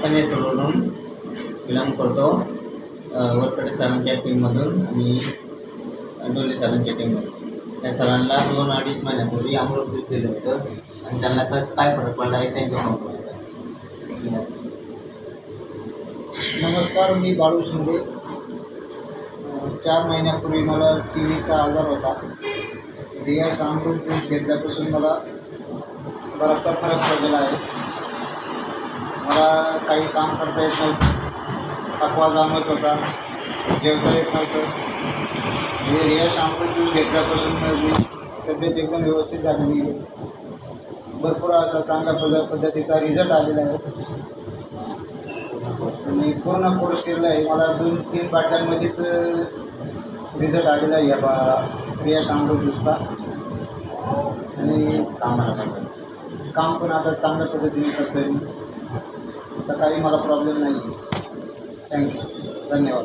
प्रामुख्याने सोडून बिलॉंग करतो वरकडे सरांच्या टीममधून आणि डोले सरांच्या टीममधून. त्या सरांना 2-2.5 महिन्यापूर्वी अमृत दूध दिलं होतं आणि त्यांना काय फरक पडला आहे त्यांच्या नमस्कार, मी बाळू शिंदे. 4 महिन्यापूर्वी मला टीव्हीचा आजार होता. रियाज अमृत दूध घेतल्यापासून मला बराचसा फरक पडलेला आहे. मला काही काम करता येत नव्हतं, थकवा जाणवत होता, जेवता येत नव्हतं. हे रियाज अमृत दूध घेतल्यापासून माझी तब्येत एकदम व्यवस्थित झालेली आहे. भरपूर असा चांगल्या पद्धतीचा रिझल्ट आलेला आहे आणि पूर्ण कोर्स केलेला आहे. मला 2-3 बाटल्यांमध्येच रिझल्ट आलेला आहे या रियाज अमृत दूधचा. आणि काम पण आता चांगल्या पद्धतीने करतो आहे. आता काही मला प्रॉब्लेम नाही आहे. थँक्यू, धन्यवाद.